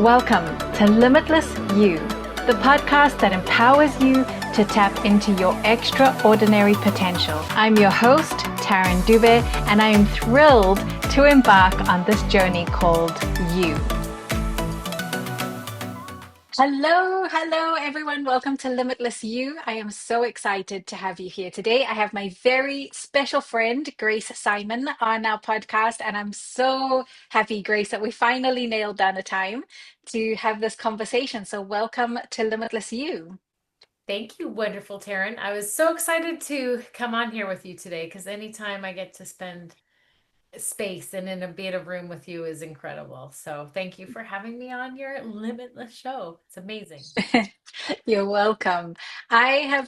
Welcome to Limitless You, the podcast that empowers you to tap into your extraordinary potential. I'm your host, Taryn Dube, and I am thrilled to embark on this journey called You. Hello, everyone. Welcome to Limitless You. I am so excited to have you here today. I have my very special friend, Grace Simon, on our podcast, and I'm so happy, Grace, that we finally nailed down a time to have this conversation. So, welcome to Limitless You. Thank you, wonderful Taryn. I was so excited to come on here with you today because anytime I get to spend space and in a beta room with you is incredible. So thank you for having me on your Limitless show. It's amazing. You're welcome.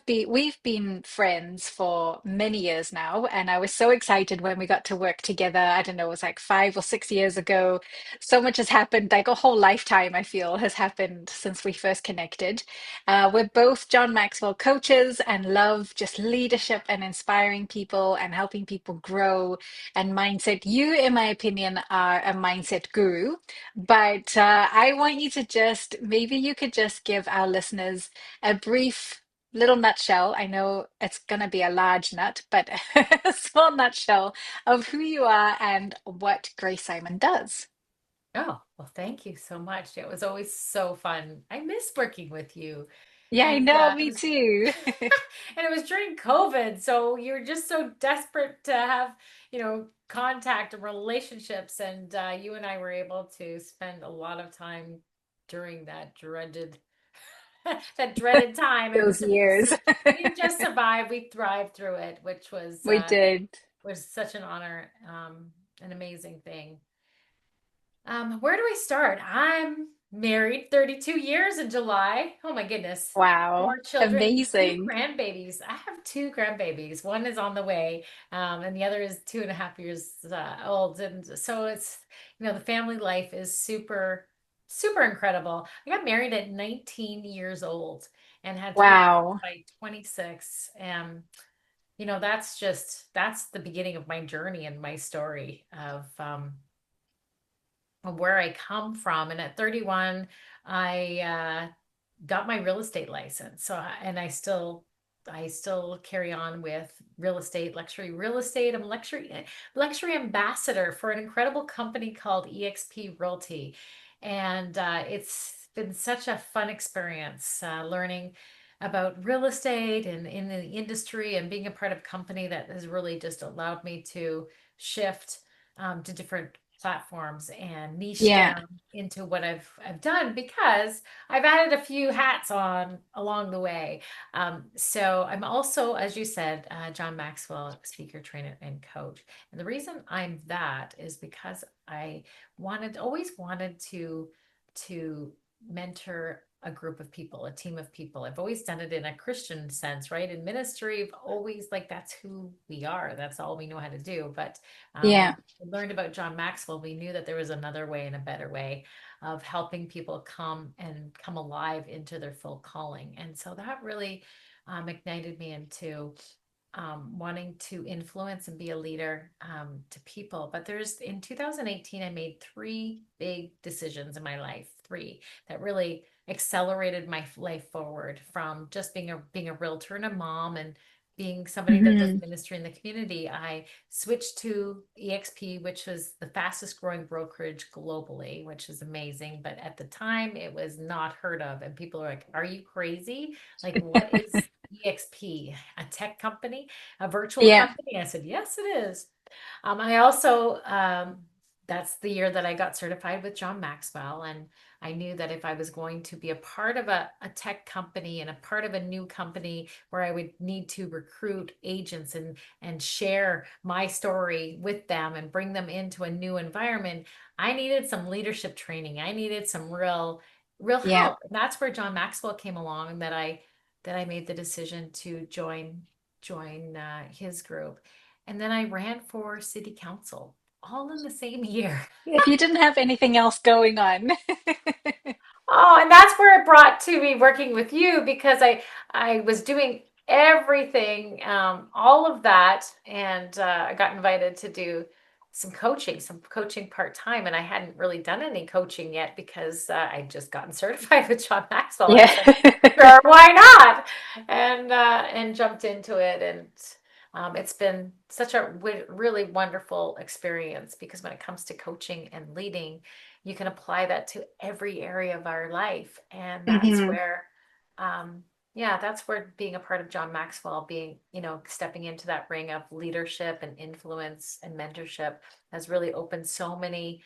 We've been friends for many years now, and I was so excited when we got to work together. I don't know, it was like 5 or 6 years ago. So much has happened, like a whole lifetime, I feel, has happened since we first connected. We're both John Maxwell coaches and love just leadership and inspiring people and helping people grow and mindset. You, in my opinion, are a mindset guru. But I want you to maybe you could just give our listeners a brief little nutshell. I know it's going to be a large nut, but a small nutshell of who you are and what Grace Simon does. Oh, well, thank you so much. It was always so fun. I miss working with you. Yeah, I And know, it me was too. and it was during COVID, so you're just so desperate to have, contact and relationships. And you and I were able to spend a lot of time during that dreaded that dreaded time. And Those years. we didn't just survive, we thrived through it, which We did. was such an honor, an amazing thing. Where do I start? I'm married 32 years in July. Oh my goodness. Wow. Four children and two Amazing. grandbabies. I have two grandbabies. One is on the way, and the other is 2.5 years old. And so the family life is super, super incredible. I got married at 19 years old and had three kids Wow. by 26. That's the beginning of my journey and my story of where I come from. And at 31, I got my real estate license. And I still carry on with real estate, luxury real estate. I'm luxury ambassador for an incredible company called EXP Realty. And it's been such a fun experience learning about real estate and in the industry and being a part of a company that has really just allowed me to shift to different platforms and niche Yeah. down into what I've done because I've added a few hats on along the way. So I'm also, as you said, John Maxwell, speaker, trainer, and coach. And the reason I'm that is because I always wanted to mentor a group of people, a team of people. I've always done it in a Christian sense, right? In ministry, I've always like that's who we are. That's all we know how to do. But when Yeah. we learned about John Maxwell, we knew that there was another way and a better way of helping people come alive into their full calling. And so that really ignited me into wanting to influence and be a leader to people. But in 2018, I made three big decisions in my life, three that really accelerated my life forward from just being a realtor and a mom and being somebody that does Hmm. ministry in the community. I switched to EXP, which was the fastest growing brokerage globally, which is amazing. But at the time, it was not heard of. And people are like, are you crazy? Like, what is EXP, a tech company, a virtual Yeah. company? I said, yes, it is. I also, that's the year that I got certified with John Maxwell. And I knew that if I was going to be a part of a tech company and a part of a new company where I would need to recruit agents and share my story with them and bring them into a new environment, I needed some leadership training. I needed some real Yeah. help. And that's where John Maxwell came along and that I made the decision to join his group. And then I ran for city council all in the same year. If you didn't have anything else going on. Oh, and that's where it brought to me working with you because I was doing everything, all of that, and I got invited to do some coaching part-time, and I hadn't really done any coaching yet because I'd just gotten certified with John Maxwell, and I Yeah. said, sure, why not? And jumped into it, and it's been such a really wonderful experience because when it comes to coaching and leading, you can apply that to every area of our life, and that's Hmm. where yeah, that's where being a part of John Maxwell, being, stepping into that ring of leadership and influence and mentorship has really opened so many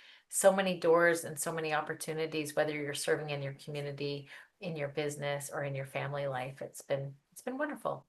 doors and so many opportunities, whether you're serving in your community, in your business, or in your family life. It's been wonderful.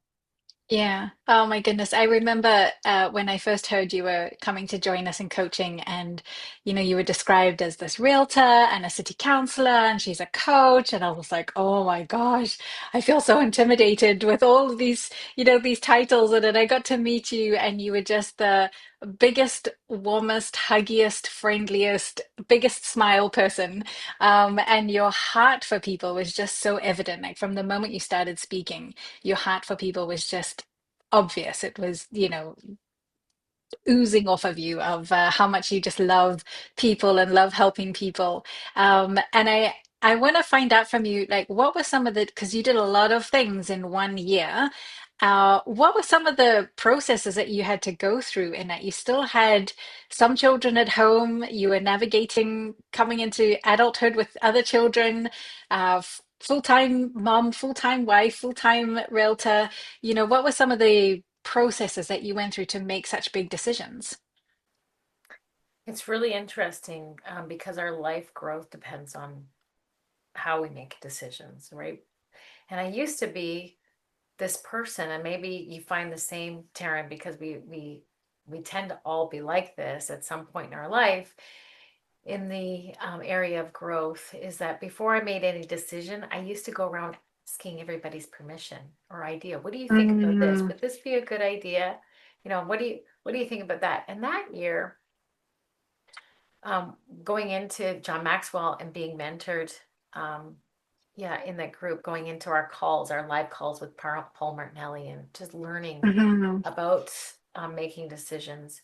Yeah. Oh my goodness. I remember when I first heard you were coming to join us in coaching, and you were described as this realtor and a city councillor, and she's a coach, and I was like, oh my gosh, I feel so intimidated with all of these, these titles. And then I got to meet you, and you were just the biggest, warmest, huggiest, friendliest, biggest smile person. And your heart for people was just so evident. Like from the moment you started speaking, your heart for people was just obvious. It was, oozing off of you of how much you just love people and love helping people. And I want to find out from you, like, what were some of the, because you did a lot of things in 1 year. What were some of the processes that you had to go through in that you still had some children at home, you were navigating coming into adulthood with other children, full-time mom, full-time wife, full-time realtor. What were some of the processes that you went through to make such big decisions? It's really interesting because our life growth depends on how we make decisions, right? And I used to be this person, and maybe you find the same, Taryn, because we tend to all be like this at some point in our life in the area of growth, is that before I made any decision, I used to go around asking everybody's permission or idea. What do you think about this? Mm, Would this be a good idea? What do you think about that? And that year, um, going into John Maxwell and being mentored, um, yeah, in that group, going into our calls, our live calls with Paul Martinelli, and just learning mhm, about making decisions.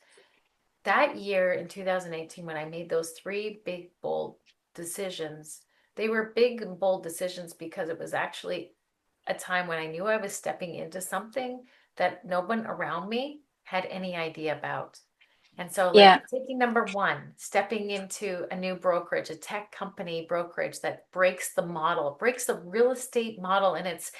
That year in 2018, when I made those three big, bold decisions, they were big and bold decisions because it was actually a time when I knew I was stepping into something that no one around me had any idea about. And so, yeah. like taking number one, stepping into a new brokerage, a tech company brokerage that breaks the model, breaks the real estate model, and it's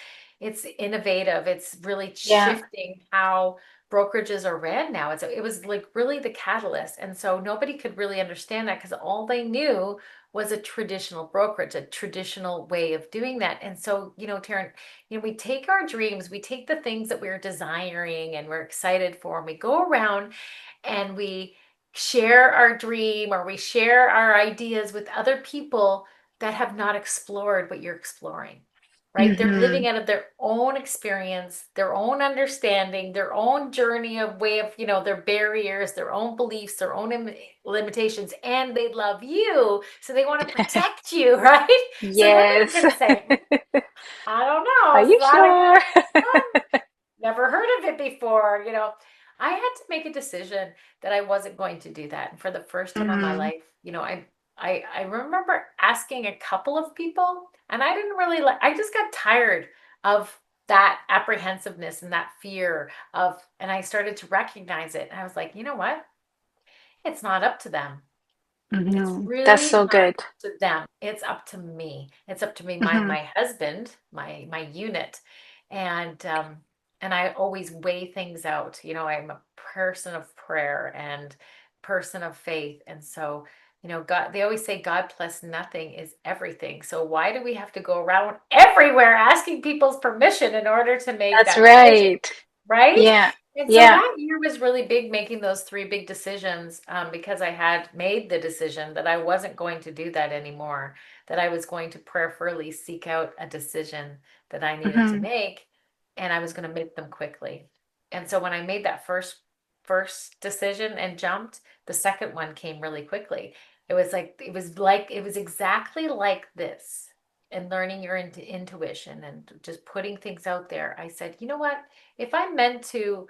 innovative. It's really Yeah. shifting how brokerages are ran now. It was like really the catalyst. And so nobody could really understand that because all they knew was a traditional brokerage, a traditional way of doing that. And so, Taryn, we take our dreams, we take the things that we're desiring and we're excited for, and we go around and we share our dream or we share our ideas with other people that have not explored what you're exploring, right? They're Hmm. living out of their own experience, their own understanding, their own journey of way of, their barriers, their own beliefs, their own limitations, and they love you. So they want to protect you, right? So what are you Yes. going to say? I don't Are know. It's you not a sure? never heard of it before. I had to make a decision that I wasn't going to do that. And for the first time in my Hmm. life, I remember asking a couple of people, and I didn't really like, I just got tired of that apprehensiveness and that fear and I started to recognize it. And I was like, you know what? It's not up to them. It's Hmm. That's really so not good. up to them. It's up to me. It's up to me, my Hmm. my husband, my unit. And I always weigh things out. I'm a person of prayer and person of faith. And so, God, they always say God plus nothing is everything. So why do we have to go around everywhere asking people's permission in order to make That's that decision? right. Right? Yeah. And so Yeah. that year was really big, making those three big decisions, because I had made the decision that I wasn't going to do that anymore, that I was going to prayerfully seek out a decision that I needed to Hmm. make, and I was going to make them quickly. And so when I made that first decision and jumped, the second one came really quickly. It was exactly like this. And learning your intuition and just putting things out there, I said, you know what? If I'm meant to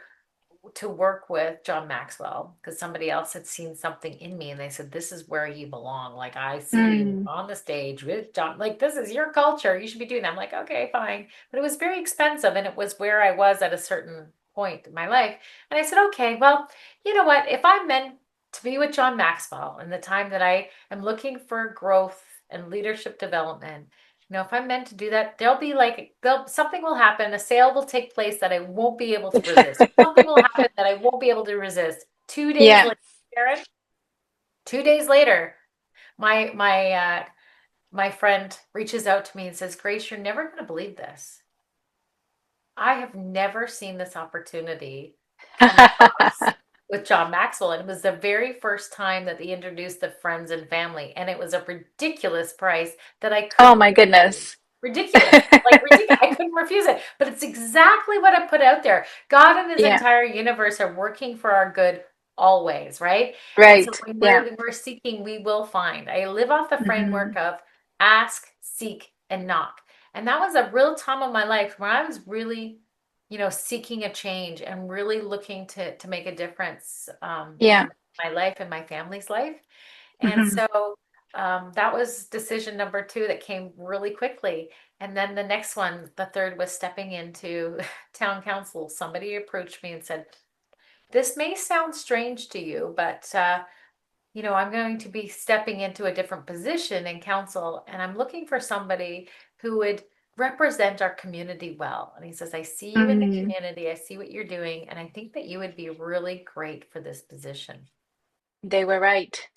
to work with John Maxwell because somebody else had seen something in me and they said, this is where you belong. Like, I see you Mm. on the stage with John, like, this is your culture. You should be doing that. I'm like, okay, fine. But it was very expensive and it was where I was at a certain point in my life. And I said, okay, well, you know what? If I'm meant to be with John Maxwell in the time that I am looking for growth and leadership development, if I'm meant to do that, there'll be like something will happen, a sale will take place that I won't be able to resist. Something will happen that I won't be able to resist. 2 days Yeah. later, Karen, 2 days later, my friend reaches out to me and says, Grace, you're never going to believe this. I have never seen this opportunity come across with John Maxwell. And it was the very first time that they introduced the friends and family. And it was a ridiculous price that I Oh couldn't my refuse. goodness. Ridiculous. Like ridiculous. I couldn't refuse it. But it's exactly what I put out there. God and his Yeah. entire universe are working for our good always, right? And so Right. when Yeah. we're seeking, we will find. I live off the Hmm. framework of ask, seek, and knock. And that was a real time of my life where I was really, seeking a change and really looking to make a difference Yeah. in my life and my family's life. And Hmm. so that was decision number two that came really quickly. And then the next one, the third, was stepping into town council. Somebody approached me and said, this may sound strange to you, but I'm going to be stepping into a different position in council, and I'm looking for somebody who would represent our community well. And he says, I see you in the Hmm. community, I see what you're doing, and I think that you would be really great for this position. They were right.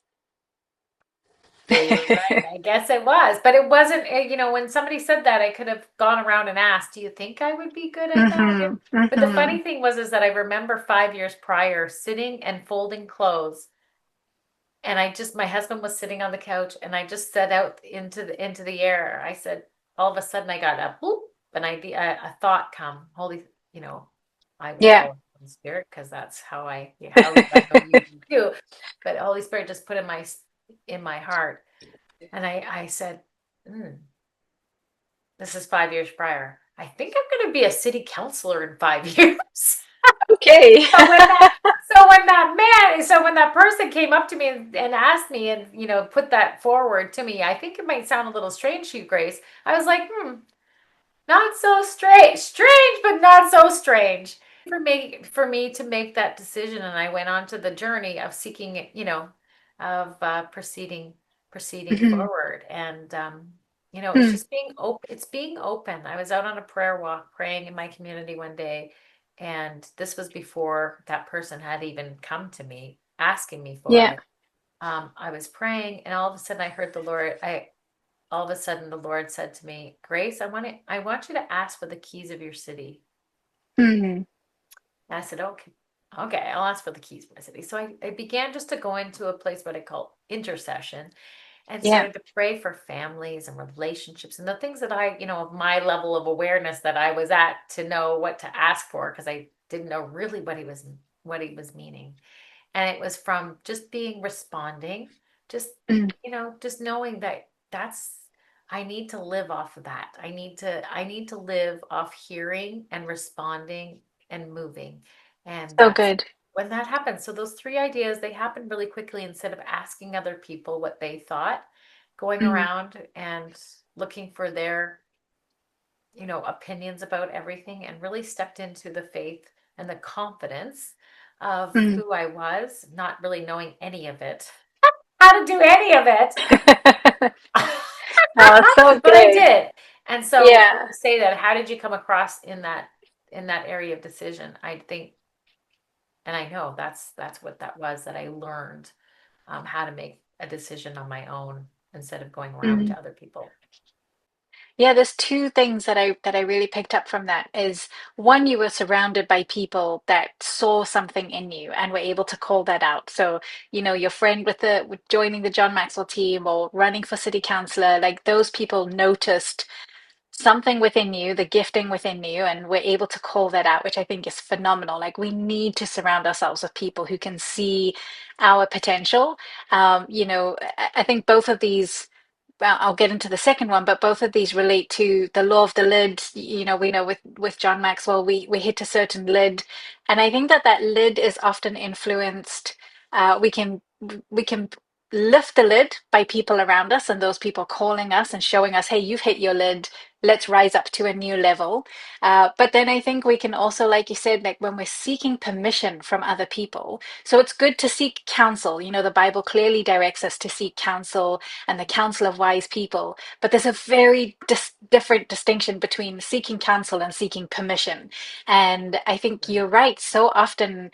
They were right. I guess it was, but it wasn't, when somebody said that, I could have gone around and asked, do you think I would be good at that? Hmm. But the Hmm. funny thing was, is that I remember 5 years prior sitting and folding clothes. And my husband was sitting on the couch and I just said out into the air. I said, all of a sudden I got a boop, an idea, a thought come. I will Yeah. call it Holy Spirit because that's how I know you do. But Holy Spirit just put in my heart. And I said, "Hmm, this is 5 years prior. I think I'm going to be a city councilor in 5 years." Okay. So when that person came up to me and asked me and put that forward to me, I think it might sound a little strange to you, Grace. I was like, not so strange, but not so strange for me to make that decision. And I went on to the journey of seeking it, of proceeding Hmm. forward. And it's Hmm. just being open. It's being open. I was out on a prayer walk praying in my community one day, and this was before that person had even come to me asking me for Yeah. it. I was praying, and all of a sudden I heard the Lord. I All of a sudden the Lord said to me, Grace, I want you to ask for the keys of your city. Hmm. And I said, okay, okay, I'll ask for the keys of my city. So I began just to go into a place what I call intercession and Yeah. started to pray for families and relationships and the things that of my level of awareness that I was at to know what to ask for because I didn't know really what he was meaning. And it was from just being responding, just Mm. just knowing that that's I need to live off of that. I need to live off hearing and responding and moving. And So that's good. when that happens. So those three ideas, they happen really quickly instead of asking other people what they thought, going Mm. around and looking for their opinions about everything, and really stepped into the faith and the confidence of Mm. who I was, not really knowing any of it, how to do any of it. Oh, so But I good. did. And so when Yeah. you say that, how did you come across in that area of decision? I think, and I know that's what that was, that I learned how to make a decision on my own instead of going around Mm. to other people. Yeah, there's two things that I really picked up from that is one, you were surrounded by people that saw something in you and were able to call that out. So, your friend with joining the John Maxwell team or running for city councillor, like those people noticed something within you, the gifting within you, and we're able to call that out, which I think is phenomenal. Like we need to surround ourselves with people who can see our potential. I think both of these well, I'll get into the second one, but both of these relate to the law of the lid. We know with John Maxwell, we hit a certain lid, and I think that that lid is often influenced. We can lift the lid by people around us, and those people calling us and showing us, "Hey, you've hit your lid. Let's rise up to a new level." But then I think we can also, like you said, like when we're seeking permission from other people. So it's good to seek counsel. The Bible clearly directs us to seek counsel and the counsel of wise people. But there's a very different distinction between seeking counsel and seeking permission. And I think you're right. So often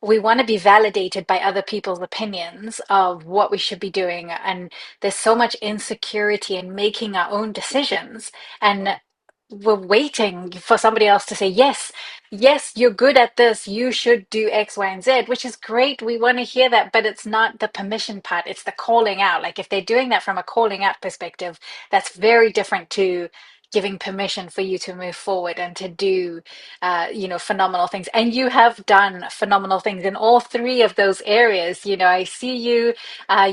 we want to be validated by other people's opinions of what we should be doing. And there's so much insecurity in making our own decisions. And we're waiting for somebody else to say, yes, yes, you're good at this. You should do X, Y, and Z, which is great. We want to hear that, but it's not the permission part. It's the calling out. Like if they're doing that from a calling out perspective, that's very different to giving permission for you to move forward and to do, phenomenal things. And you have done phenomenal things in all three of those areas. I see you,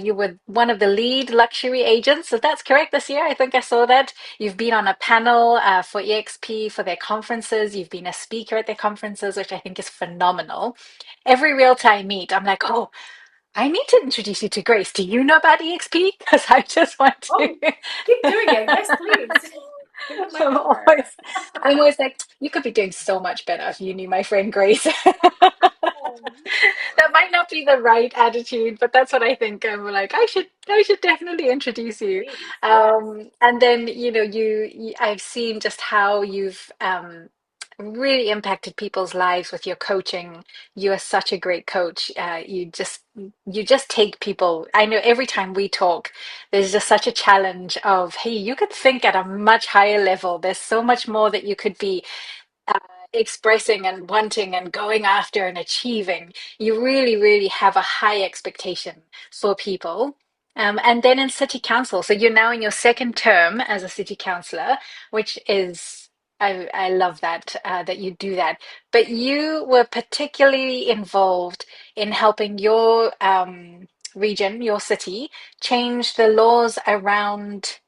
you were one of the lead luxury agents. So that's correct this year. I think I saw that. You've been on a panel for EXP for their conferences. You've been a speaker at their conferences, which I think is phenomenal. Every realtor I meet, I'm like, oh, I need to introduce you to Grace. Do you know about EXP? Because I just want to. Oh, keep doing it. Yes, please. Give it my I'm number. always, I'm always like, you could be doing so much better if you knew my friend Grace. Oh, That might not be the right attitude, but that's what I think. I'm like, I should definitely introduce you. please, yes. And then, I've seen just how you've really impacted people's lives with your coaching. You are such a great coach. You just take people. I know every time we talk, there's just such a challenge of, hey, you could think at a much higher level. There's so much more that you could be uh, expressing and wanting and going after and achieving. You really, really have a high expectation for people. And then in city council, so you're now in your second term as a city councillor, which is I love that that you do that. But you were particularly involved in helping your region, your city, change the laws around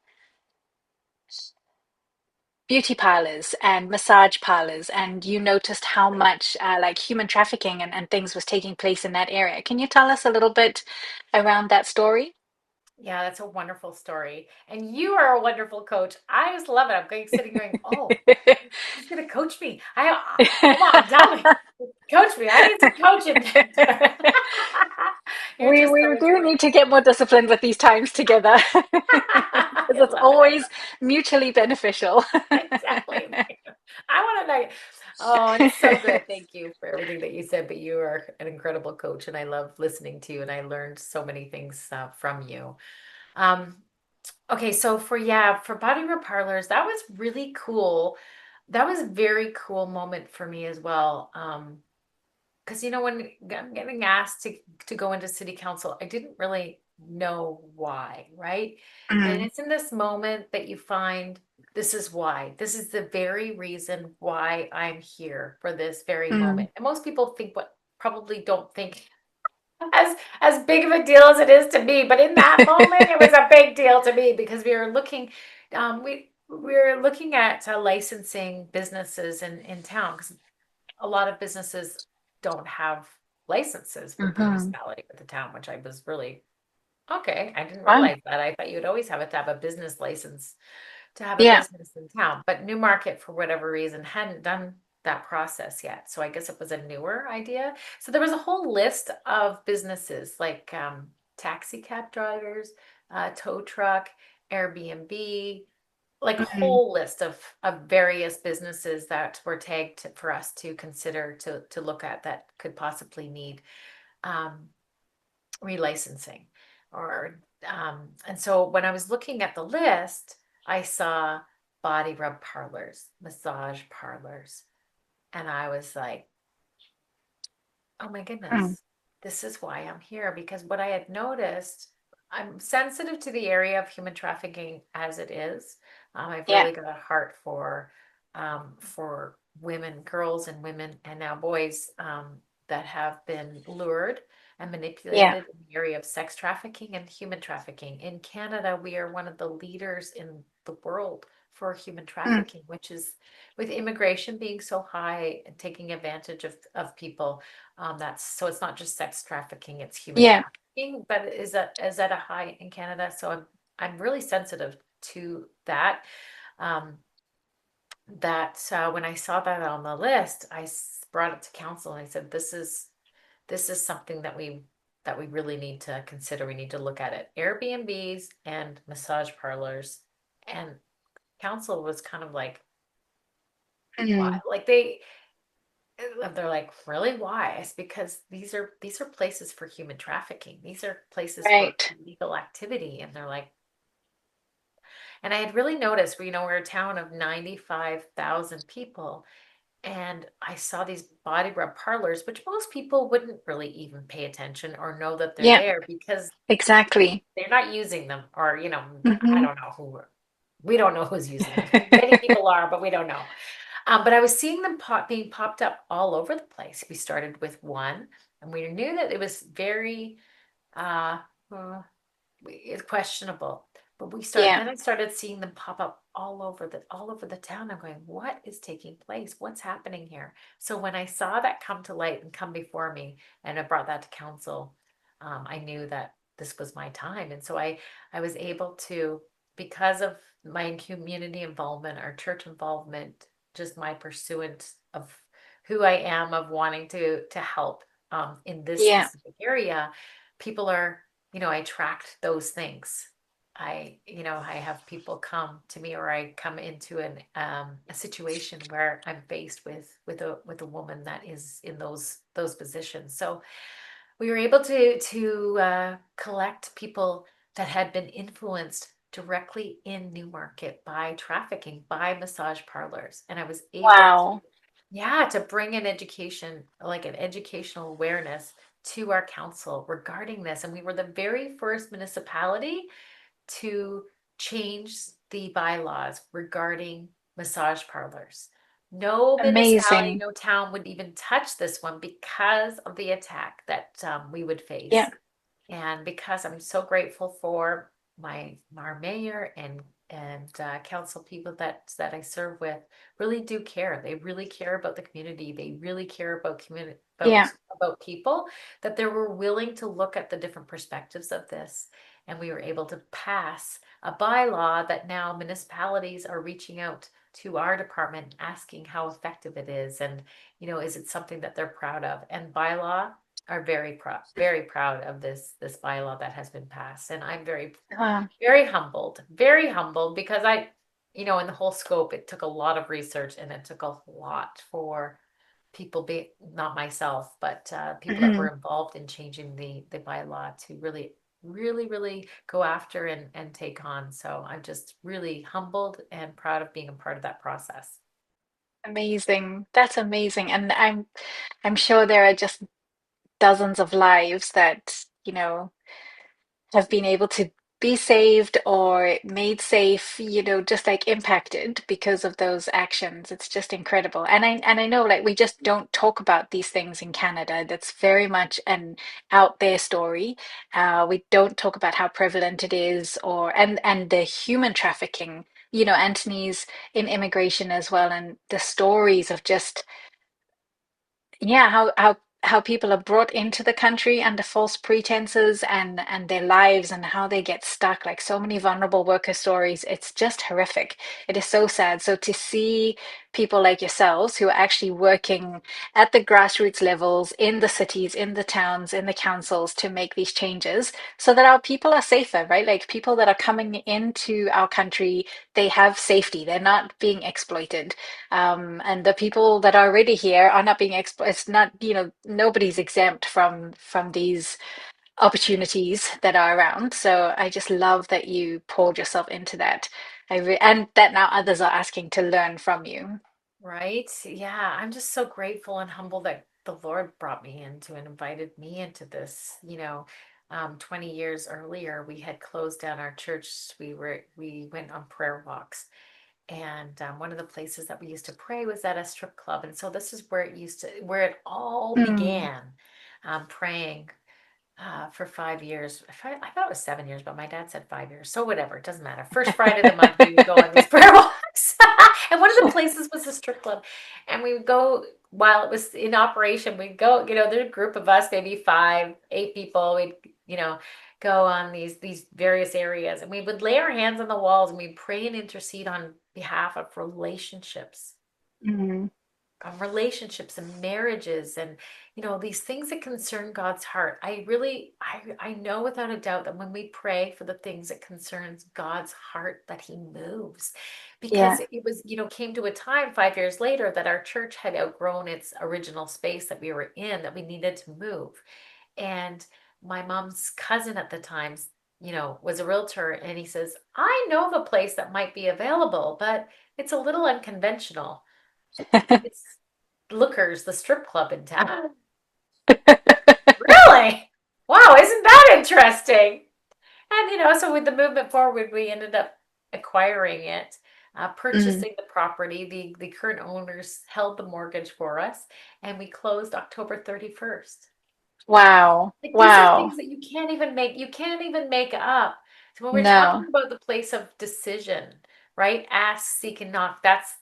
beauty parlors and massage parlors, and you noticed how much like human trafficking and things was taking place in that area. Can you tell us a little bit around that story? Yeah, that's a wonderful story. And you are a wonderful coach. I just love it. I'm going sitting going, oh, he's gonna coach me. Come on, tell me. Coach me. I need some coaching. You're we just we so do sweet. need to get more disciplined with these times together because I it's love it. always mutually beneficial. Exactly. I want to know. Oh, it's so good. Thank you for everything that you said. But you are an incredible coach, and I love listening to you. And I learned so many things from you. Um, okay, so for body rub parlors, that was really cool. That was a very cool moment for me as well. Because when I'm getting asked to go into city council, I didn't really know why, right? And Mm, it's in this moment that you find this is why. This is the very reason why I'm here for this very mm, moment. And most people think what probably don't think as big of a deal as it is to me, but in that moment, it was a big deal to me because we were looking at licensing businesses in town because a lot of businesses don't have licenses with the mhm. municipality, with the town, which I was really okay. I didn't Fun. realize that. I thought you would always have to have a business license to have a Yeah. business in town, but Newmarket, for whatever reason, hadn't done that process yet. So I guess it was a newer idea. So there was a whole list of businesses like taxi cab drivers, tow truck, Airbnb, like a Mm, whole list of various businesses that were tagged for us to consider to look at that could possibly need um, relicensing or and so when I was looking at the list, I saw body rub parlors, massage parlors, and I was like, oh my mm, goodness, this is why I'm here because what I had noticed, I'm sensitive to the area of human trafficking as it is. I've yeah. really got a heart for women, girls and women, and now boys that have been lured and Yeah. manipulated in the area of sex trafficking and human trafficking. In Canada, we are one of the leaders in the world for human Mm. trafficking, which is with immigration being so high and taking advantage of people. That's so it's not just sex trafficking, it's human Yeah. trafficking, but is at a high in Canada. So I'm really sensitive to that. Um, when I saw that on the list, brought it to council and I said, this is something that we really need to consider. We need to look at it. Airbnbs and massage parlors. And council was kind of like, why? Mm. Like they're like, really, why? It's because these are places for human trafficking. These are places for Right. illegal activity. And they're like, and I had really noticed, we're a town of 95,000 people. And I saw these body rub parlors, which most people wouldn't really even pay attention or know that they're Yeah. there because Exactly. they're not using them. Or, I Hmm. don't know we don't know who's using them. Many people are, but we don't know. But I was seeing them being popped up all over the place. We started with one, and we knew that it was very uh, uh, it's questionable. But Yeah. then I started seeing them pop up all over the town. I'm going, what is taking place? What's happening here? So when I saw that come to light and come before me, and I brought that to council, I knew that this was my time. And so I was able to, because of my community involvement, our church involvement, just my pursuant of who I am, of wanting to help in this Yeah. specific area, people are, I tracked those things. I have people come to me, or I come into a situation where I'm faced with a woman that is in those positions. So we were able to collect people that had been influenced directly in Newmarket by trafficking, by massage parlors, and I was able to, Wow. yeah, to bring an education, like an educational awareness to our council regarding this. And we were the very first municipality to change the bylaws regarding massage parlors. No municipality, Amazing. no town would even touch this one because of the attack that we would Yeah. face. And because I'm so grateful for our mayor and council people that I serve with, really do care. They really care about the community. They really care about community, Yeah. about people, that they were willing to look at the different perspectives of this. And we were able to pass a bylaw that now municipalities are reaching out to our department asking how effective it is, and is it something that they're proud of. And bylaw are very proud of this bylaw that has been passed. And I'm very humbled because in the whole scope, it took a lot of research and it took a lot for people, not myself, but people that were Hmm. involved in changing the bylaw to really, really, really go after and take on. So I'm just really humbled and proud of being a part of that process. Amazing. That's amazing. And I'm sure there are just dozens of lives that, have been able to be saved or made safe, just like impacted because of those actions. It's just incredible. And I know like we just don't talk about these things in Canada. That's very much an out there story. We don't talk about how prevalent it is or and the human trafficking. Anthony's in immigration as well, and the stories of just yeah, how people are brought into the country under false pretenses and their lives and how they get stuck, like so many vulnerable worker stories. It's just horrific. It is so sad. So to see people like yourselves who are actually working at the grassroots levels in the cities, in the towns, in the councils to make these changes so that our people are safer, right? Like people that are coming into our country, they have safety. They're not being exploited, and the people that are already here are not being it's not, nobody's exempt from these opportunities that are around. So I just love that you poured yourself into that. And that now others are asking to learn from you. Right? Yeah, I'm just so grateful and humble that the Lord brought me into and invited me into this. 20 years earlier, we had closed down our church. We went on prayer walks, And one of the places that we used to pray was at a strip club. And so this is where where it all Mm. began, praying for 5 years. I thought it was 7 years, but my dad said 5 years. So whatever, it doesn't matter. First Friday of the month, we would go on these prayer walks. And one of the places was a strip club. And we would go while it was in operation. We'd go, there's a group of us, maybe 5, 8 people. We'd, you know, go on these various areas, and we would lay our hands on the walls and we'd pray and intercede on behalf Mm. of relationships and marriages, and these things that concern God's heart. I know without a doubt that when we pray for the things that concerns God's heart, that he moves, because Yeah. it was, came to a time 5 years later that our church had outgrown its original space that we were in, that we needed to move. And my mom's cousin at the time, was a realtor, and he says, I know of a place that might be available, but it's a little unconventional. It's Lookers, the strip club in town. Really? Wow, isn't that interesting? And so with the movement forward, we ended up acquiring it, Mm. purchasing the property. The current owners held the mortgage for us, and we closed October 31st. Wow. Like, these are Wow. things that you can't even make up. So when we're talking No. about the place of decision, right? Ask, seek, and knock. That's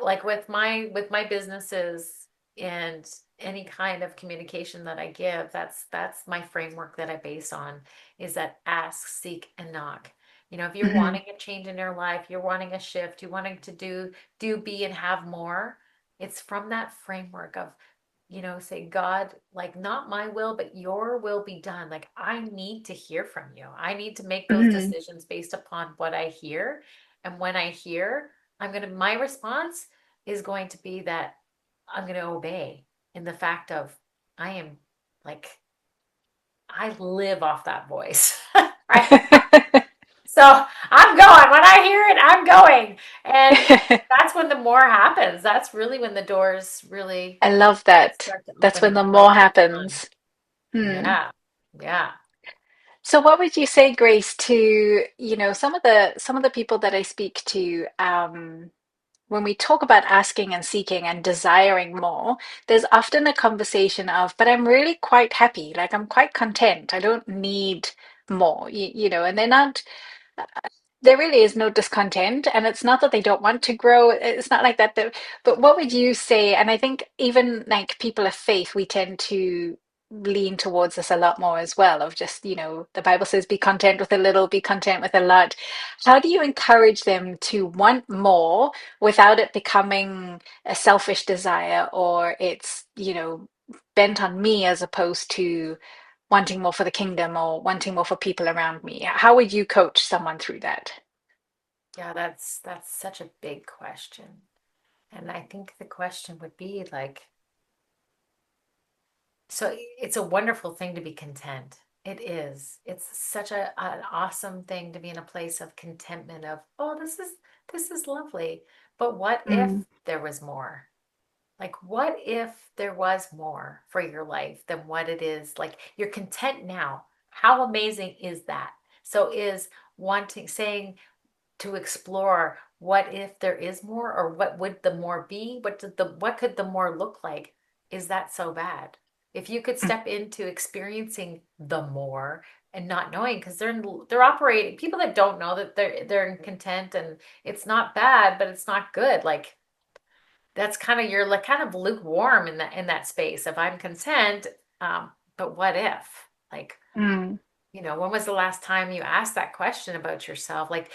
like with my businesses and any kind of communication that I give, that's my framework that I base on, is that ask, seek, and knock. If you're Hmm. wanting a change in your life, you're wanting a shift, you're wanting to do, be, and have more, it's from that framework of, say, God, like, not my will, but your will be done. Like, I need to hear from you. I need to make those Hmm. decisions based upon what I hear. And when I hear, my response is going to be that I'm going to obey, in the fact of, I am like, I live off that voice, right? So I'm going. When I hear it, I'm going. And that's when the more happens. That's really when the doors really I love that. start to That's open when in the the more right time. happens. Hmm. Yeah. Yeah. So what would you say, Grace, to, some of the people that I speak to, when we talk about asking and seeking and desiring more, there's often a conversation of, but I'm really quite happy, like I'm quite content. I don't need more, and they're not, there really is no discontent, and it's not that they don't want to grow. It's not like that. But what would you say? And I think even like people of faith, we tend to lean towards this a lot more as well, of just, the Bible says, be content with a little, be content with a lot. How do you encourage them to want more without it becoming a selfish desire, or it's, bent on me as opposed to wanting more for the kingdom or wanting more for people around me? How would you coach someone through that? Yeah, that's such a big question. And I think the question would be like, so it's a wonderful thing to be content. It is. It's such an awesome thing to be in a place of contentment of, oh, this is lovely. But what if Mm. there was more? Like, what if there was more for your life than what it is? Like, you're content now. How amazing is that? So is saying to explore, what if there is more, or what would the more be? What could the more look like? Is that so bad? If you could step into experiencing the more and not knowing, because they're operating, people that don't know that they're in content, and it's not bad, but it's not good. Like, that's kind of, you're like kind of lukewarm in that space of, I'm content, but what if? Like, Mm. when was the last time you asked that question about yourself? Like,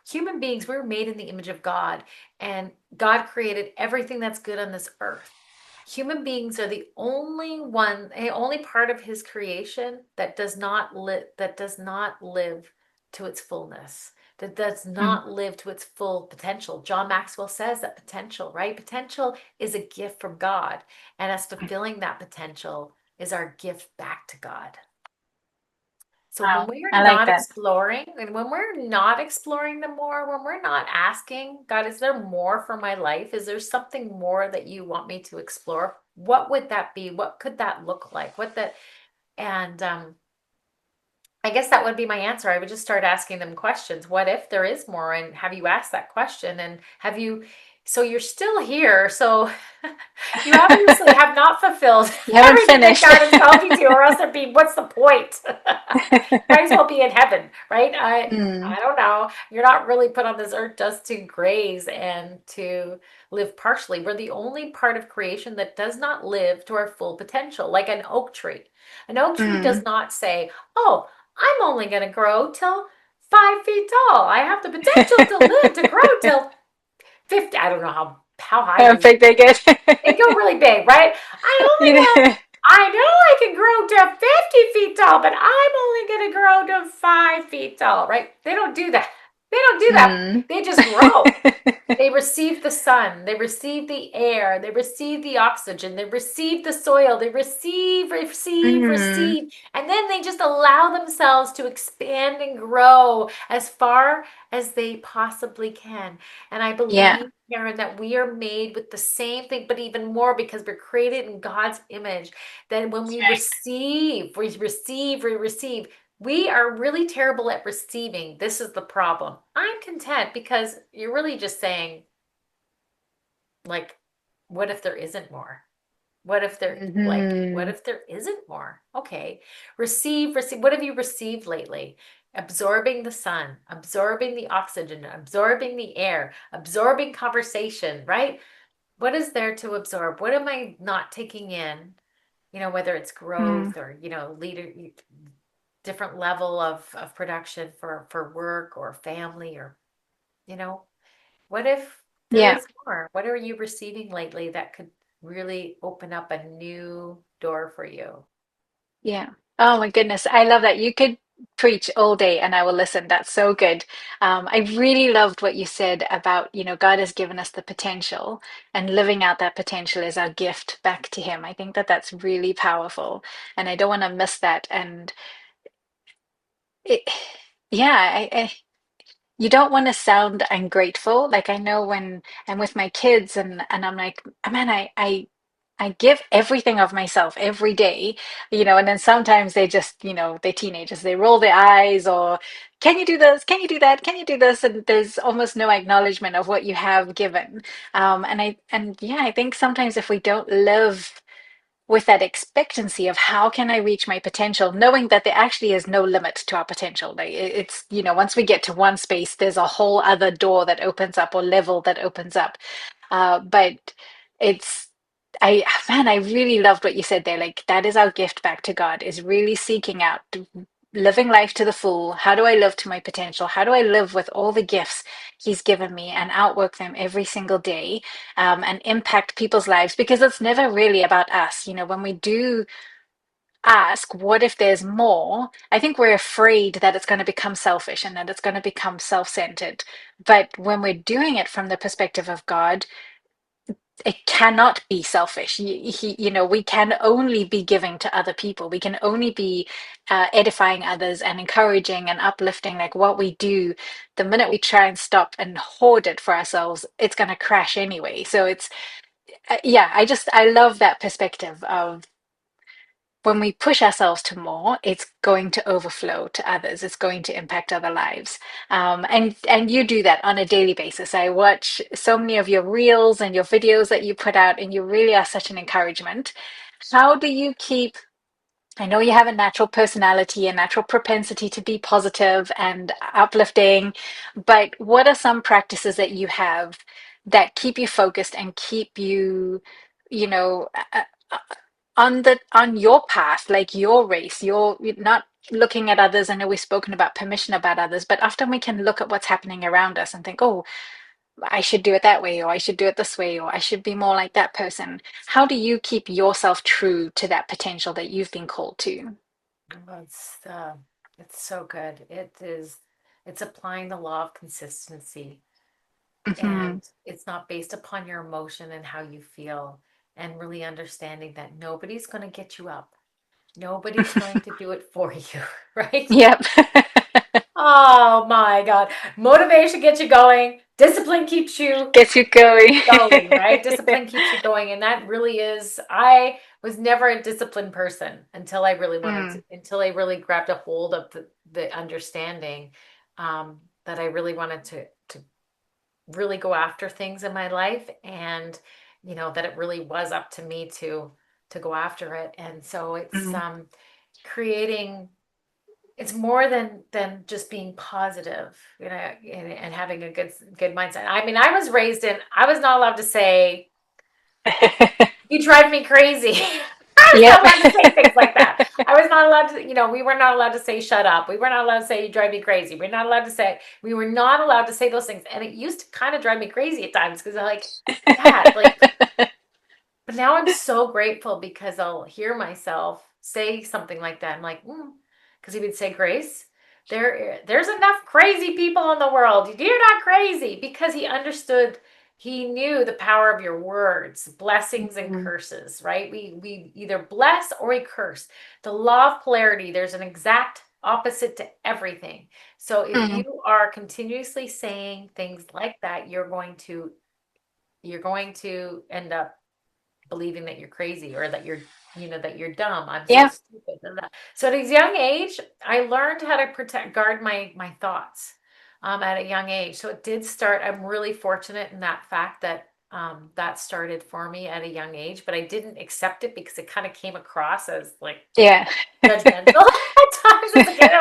human beings, we were made in the image of God, and God created everything that's good on this earth. Human beings are the only part of his creation that does not live to its fullness, that does Mm. not live to its full potential. John Maxwell says that potential, right? Potential is a gift from God, and us fulfilling that potential is our gift back to God. So when Wow, we're I like not that. exploring, and when we're not exploring the more, when we're not asking, God, is there more for my life? Is there something more that you want me to explore? What would that be? What could that look like? And I guess that would be my answer. I would just start asking them questions. What if there is more? And have you asked that question? And have you, so you're still here. So you obviously have not fulfilled You haven't everything that finished. God has called you to, or else there'd be, what's the point? Might as well be in heaven, right? I Mm, don't know. You're not really put on this earth just to graze and to live partially. We're the only part of creation that does not live to our full potential, like an oak tree. An oak tree does mm. not say, "Oh, I'm only going to grow till 5 feet tall. I have the potential to live to grow till 50." I don't know how high How these big they get. they go really big, right? You know? I know I can grow to 50 feet tall, but I'm only going to grow to 5 feet tall, right? They don't do that. They don't do that. Mm. They just grow. They receive the sun, they receive the air, they receive the oxygen, they receive the soil, they Mm. receive, and then they just allow themselves to expand and grow as far as they possibly can. And I Yeah. believe, Karen, that we are made with the same thing, but even more because we're created in God's image. That when we Right. receive, we receive. We are really terrible at receiving. This is the problem. I'm content because you're really just saying, like, what if there isn't more? What Hmm. if there isn't more? Okay. Receive. What have you received lately? Absorbing the sun, absorbing the oxygen, absorbing the air, absorbing conversation, right? What is there to absorb? What am I not taking in? Whether it's Mm. growth or, leader, different level of production for work or family or, you know, what if there Yeah. is more? What are you receiving lately that could really open up a new door for you? Yeah. Oh my goodness. I love that. You could preach all day and I will listen. That's so good. I really loved what you said about, God has given us the potential and living out that potential is our gift back to Him. I think that that's really powerful and I don't want to miss that. And it, yeah, you don't want to sound ungrateful. Like I know when I'm with my kids and I'm like, man, I give everything of myself every day, and then sometimes they just, they're teenagers, they roll their eyes or can you do this? Can you do that? Can you do this? And there's almost no acknowledgement of what you have given. And yeah, I think sometimes if we don't live with that expectancy of how can I reach my potential, knowing that there actually is no limit to our potential. Like it's, once we get to one space, there's a whole other door that opens up or level that opens up. But it's, man, I really loved what you said there. Like that is our gift back to God, is really seeking out living life to the full. How do I live to my potential? How do I live with all the gifts He's given me and outwork them every single day, and impact people's lives? Because it's never really about us. When we do ask, what if there's more? I think we're afraid that it's going to become selfish and that it's going to become self centered. But when we're doing it from the perspective of God, it cannot be selfish. We can only be giving to other people. We can only be edifying others and encouraging and uplifting. Like what we do, the minute we try and stop and hoard it for ourselves, it's going to crash anyway. So it's, yeah, I love that perspective of when we push ourselves to more, it's going to overflow to others. It's going to impact other lives. And you do that on a daily basis. I watch so many of your reels and your videos that you put out, and you really are such an encouragement. How do you keep I know you have a natural personality, a natural propensity to be positive and uplifting, but what are some practices that you have that keep you focused and keep you, you know, uh, uh, on your path, like your race? You're not looking at others. I know we've spoken about permission about others, but often we can look at what's happening around us and think, oh, I should do it that way, or I should do it this way, or I should be more like that person. How do you keep yourself true to that potential that you've been called to? Oh, it's so good. It's applying the law of consistency, Hmm. and it's not based upon your emotion and how you feel, and really understanding that nobody's going to get you up. Nobody's going to do it for you, right? Yep. Oh my God. Motivation gets you going. Discipline keeps you Gets you going. going, right? Discipline keeps you going. And that really is, I was never a disciplined person until I really wanted to, Mm, until I really grabbed a hold of the understanding that I really wanted to really go after things in my life, and that it really was up to me to go after it. And so it's mm. creating, it's more than just being positive, and having a good mindset. I mean, I was not allowed to say, "You drive me crazy." I was Yep. not allowed to say things like that. I was not allowed to, we were not allowed to say shut up. We were not allowed to say you drive me crazy. We were not allowed to say those things. And it used to kind of drive me crazy at times because I'm like, Dad, like, but now I'm so grateful because I'll hear myself say something like that. I'm like, because he would say, Grace, there's enough crazy people in the world. You're not crazy, because he understood. He knew the power of your words, blessings and Mm, curses, right? We either bless or we curse. The law of polarity, there's an exact opposite to everything. So if you mm, are continuously saying things like that, you're going to end up believing that you're crazy, or that that you're dumb. I'm so yeah. stupid. So at a young age, I learned how to guard my thoughts at a young age. So it did start. I'm really fortunate in that fact that that started for me at a young age, but I didn't accept it because it kind of came across as like Yeah. judgmental at times as a kid.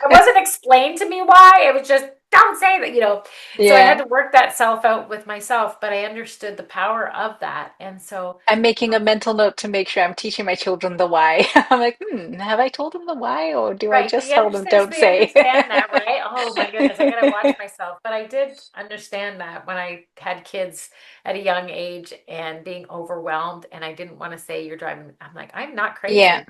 It wasn't explained to me why. It was just, don't say that. So I had Yeah. to work that self out with myself, but I understood the power of that. And so, I'm making a mental note to make sure I'm teaching my children the why. I'm like, have I told them the why, or do I right, just tell them don't they say? understand that, right? Oh my goodness, I gotta watch myself. But I did understand that when I had kids at a young age and being overwhelmed, and I didn't want to say you're driving. I'm like, I'm not Yeah. crazy.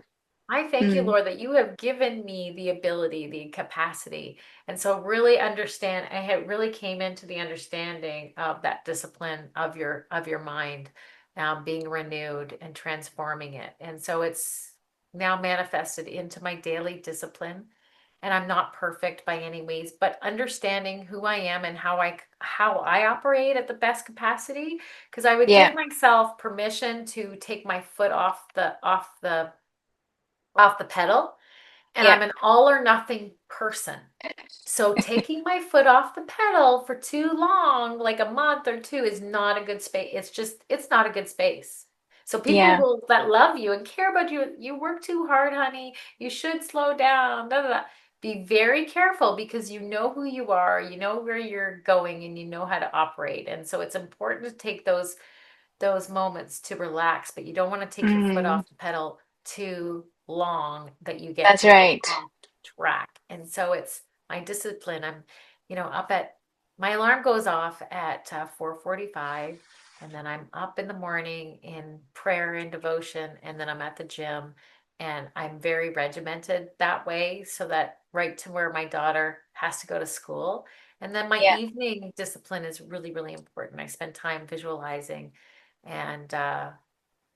I thank you, Mm, Lord, that you have given me the ability, the capacity. And so really understand, I had really came into the understanding of that discipline of your mind, being renewed and transforming it. And so it's now manifested into my daily discipline. And I'm not perfect by any means, but understanding who I am and how I operate at the best capacity, because I would give yeah. myself permission to take my foot off the pedal, and Yeah. I'm an all or nothing person. So taking my foot off the pedal for too long, like a month or two, is not a good space. It's not a good space. So people Yeah. that love you and care about you, you work too hard, honey. You should slow down. Da, da, da. Be very careful, because you know who you are, you know where you're going, and you know how to operate. And so it's important to take those moments to relax, but you don't want to take your foot Mm, off the pedal too long that you get that's totally right. off track. And so it's my discipline. I'm, up at my alarm goes off at 4:45, and then I'm up in the morning in prayer and devotion, and then I'm at the gym, and I'm very regimented that way, so that right to where my daughter has to go to school. And then my Yeah. evening discipline is really, really important. I spend time visualizing and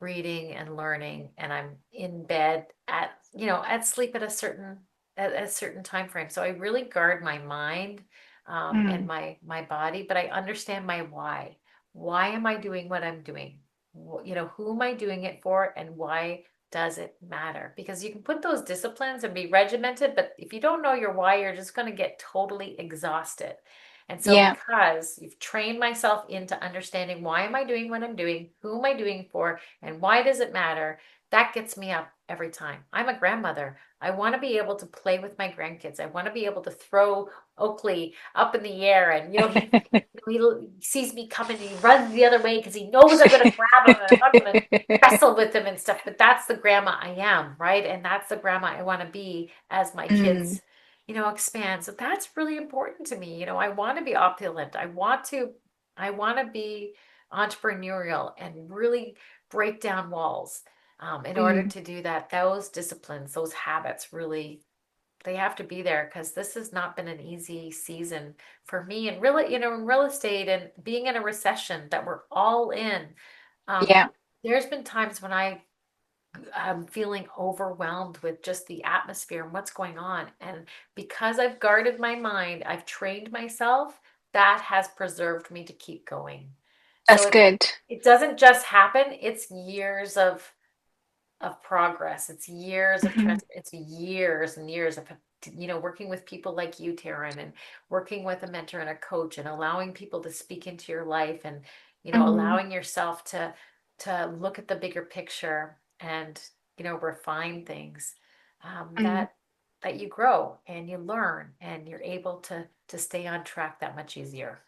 reading and learning, and I'm in bed at sleep at a certain time frame. So I really guard my mind, and Mm, my body, but I understand my why. Why am I doing what I'm doing? Who am I doing it for, and why does it matter? Because you can put those disciplines and be regimented, but if you don't know your why, you're just going to get totally exhausted. And so, yeah. because you've trained myself into understanding why am I doing what I'm doing, who am I doing for, and why does it matter, that gets me up every time. I'm a grandmother. I want to be able to play with my grandkids. I want to be able to throw Oakley up in the air, and he sees me coming and he runs the other way because he knows I'm going to grab him and I'm not going to wrestle with him and stuff. But that's the grandma I am, right? And that's the grandma I want to be as my Mm, kids expand. So that's really important to me. I want to be opulent. I want to be entrepreneurial and really break down walls. In order mm, to do that, those disciplines, those habits, really, they have to be there, because this has not been an easy season for me. And really, in real estate and being in a recession that we're all in, um, yeah. there's been times when I'm feeling overwhelmed with just the atmosphere and what's going on. And because I've guarded my mind, I've trained myself, that has preserved me to keep going. So That's good. it doesn't just happen, it's years of of progress. It's years of Hmm. it's years and years of working with people like you, Taryn, and working with a mentor and a coach, and allowing people to speak into your life, and Hmm. allowing yourself to look at the bigger picture and refine things, Hmm. that you grow and you learn and you're able to stay on track that much easier.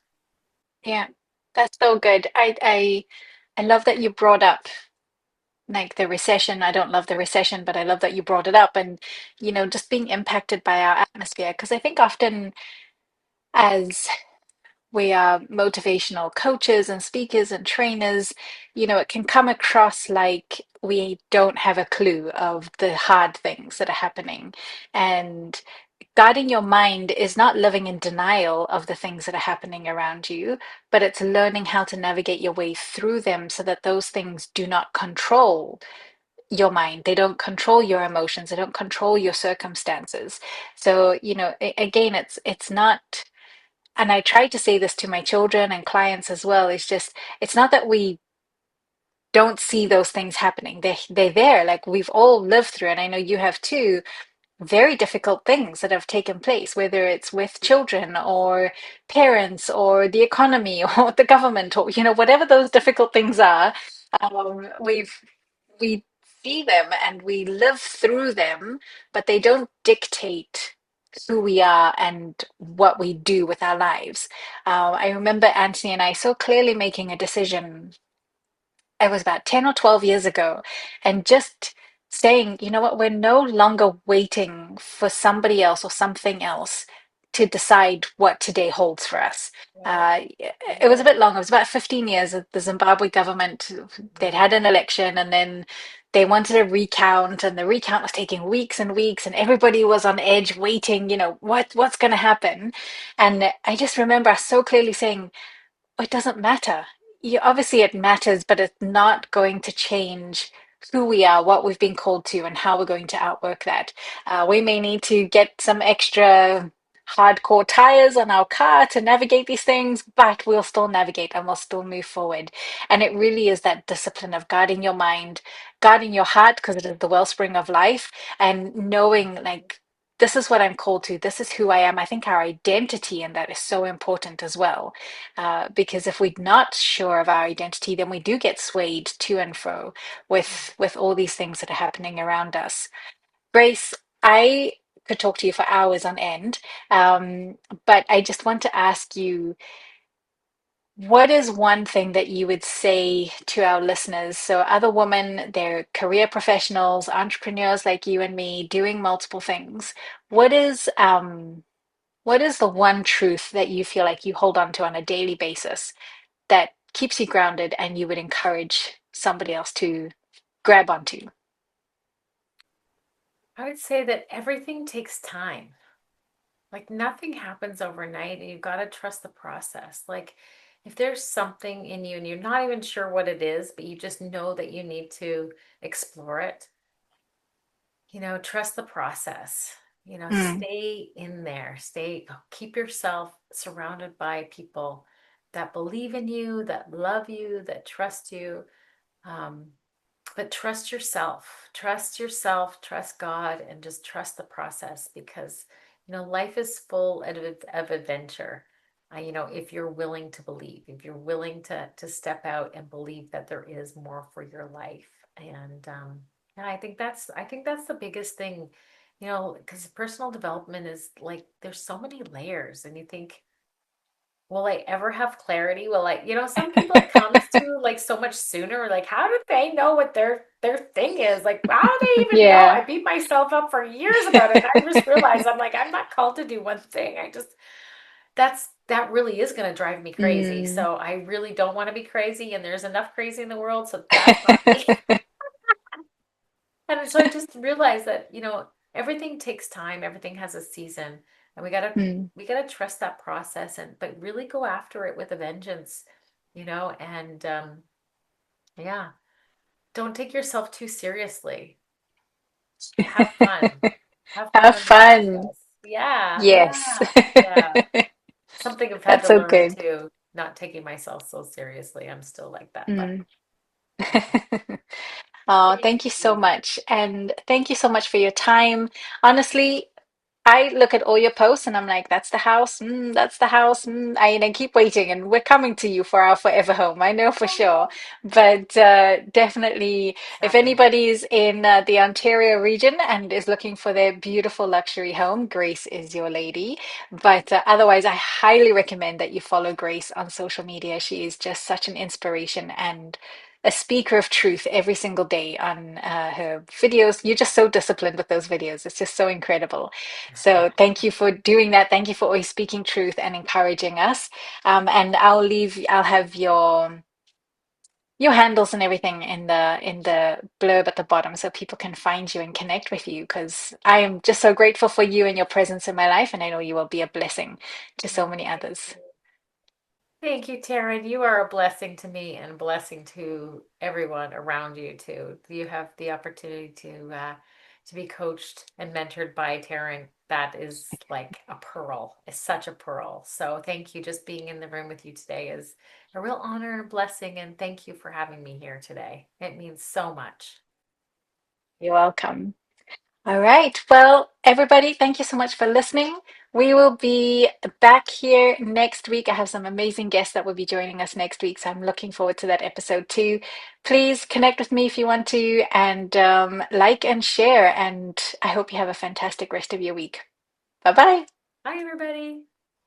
Yeah, that's so good. I love that you brought up like the recession. I don't love the recession, but I love that you brought it up and just being impacted by our atmosphere. Because I think often as we are motivational coaches and speakers and trainers, it can come across like we don't have a clue of the hard things that are happening. And guarding your mind is not living in denial of the things that are happening around you, but it's learning how to navigate your way through them so that those things do not control your mind. They don't control your emotions. They don't control your circumstances. So, again, it's not, and I try to say this to my children and clients as well, it's just it's not that we don't see those things happening. They're there. Like we've all lived through, and I know you have too, very difficult things that have taken place, whether it's with children or parents or the economy or the government or whatever those difficult things are. We see them and we live through them, but they don't dictate who we are and what we do with our lives. I remember Anthony and I so clearly making a decision. It was about 10 or 12 years ago, and just saying, you know what, we're no longer waiting for somebody else or something else to decide what today holds for us. Yeah, It was a amen. bit long. It was about 15 years. The Zimbabwe government, they'd Mm. had an election and then they wanted a recount, and the recount was taking weeks and weeks, and everybody was on edge waiting, what's going to happen? And I just remember us so clearly saying, it doesn't matter. Obviously, it matters, but it's not going to change who we are, what we've been called to, and how we're going to outwork that. We may need to get some extra hardcore tires on our car to navigate these things, but we'll still navigate and we'll still move forward. And it really is that discipline of guarding your mind, guarding your heart, because it is the wellspring of life, and knowing like, this is what I'm called to. This is who I am. I think our identity in that is so important as well, because if we're not sure of our identity, then we do get swayed to and fro with all these things that are happening around us. Grace, I could talk to you for hours on end, um, but I just want to ask you, what is one thing that you would say to our listeners? So, other women, they're career professionals, entrepreneurs like you and me, doing multiple things. What is what is the one truth that you feel like you hold on to on a daily basis that keeps you grounded and you would encourage somebody else to grab onto? I would say that everything takes time. Like nothing happens overnight, and you've got to trust the process. Like if there's something in you and you're not even sure what it is, but you just know that you need to explore it, trust the process. Mm, Stay in there. Keep yourself surrounded by people that believe in you, that love you, that trust you. Um, but trust yourself, trust God, and just trust the process, because life is full of adventure. If you're willing to believe, if you're willing to step out and believe that there is more for your life. And yeah, I think that's the biggest thing, because personal development is like there's so many layers, and you think, will I ever have clarity? Some people it comes to like so much sooner. Like, how do they know what their thing is? Like, how do they even know? yeah. I beat myself up for years about it. And I just realized I'm like, I'm not called to do one thing. That really is going to drive me crazy. Mm. So I really don't want to be crazy, and there's enough crazy in the world, so that's not me. And so I just realized that, everything takes time, everything has a season, and Mm. we gotta trust that process, and but really go after it with a vengeance, and yeah, don't take yourself too seriously. Have fun. Have fun Have in the fun. process. Yeah, Yes. yeah, yeah. Something I've had That's to so learn good. too, not taking myself so seriously. I'm still like that, but Mm. yeah. Oh, Thank thank you so you. much. And thank you so much for your time. Honestly, I look at all your posts and I'm like, that's the house. That's the house. And I keep waiting, and we're coming to you for our forever home. I know for sure. Oh, But definitely, if exciting. anybody's in the Ontario region and is looking for their beautiful luxury home, Grace is your lady. But otherwise, I highly recommend that you follow Grace on social media. She is just such an inspiration and a speaker of truth every single day on her videos. You're just so disciplined with those videos. It's just so incredible. So thank you for doing that. Thank you for always speaking truth and encouraging us. And I'll have your handles and everything in the blurb at the bottom so people can find you and connect with you, because I am just so grateful for you and your presence in my life, and I know you will be a blessing to so Oh, many thank others. you. Thank you, Taryn. You are a blessing to me and a blessing to everyone around you too. You have the opportunity to be coached and mentored by Taryn. That is like a pearl. It's such a pearl. So thank you. Just being in the room with you today is a real honor and a blessing. And thank you for having me here today. It means so much. You're welcome. All right. Well, everybody, thank you so much for listening. We will be back here next week. I have some amazing guests that will be joining us next week, so I'm looking forward to that episode too. Please connect with me if you want to, and like and share. And I hope you have a fantastic rest of your week. Bye bye. Bye, everybody.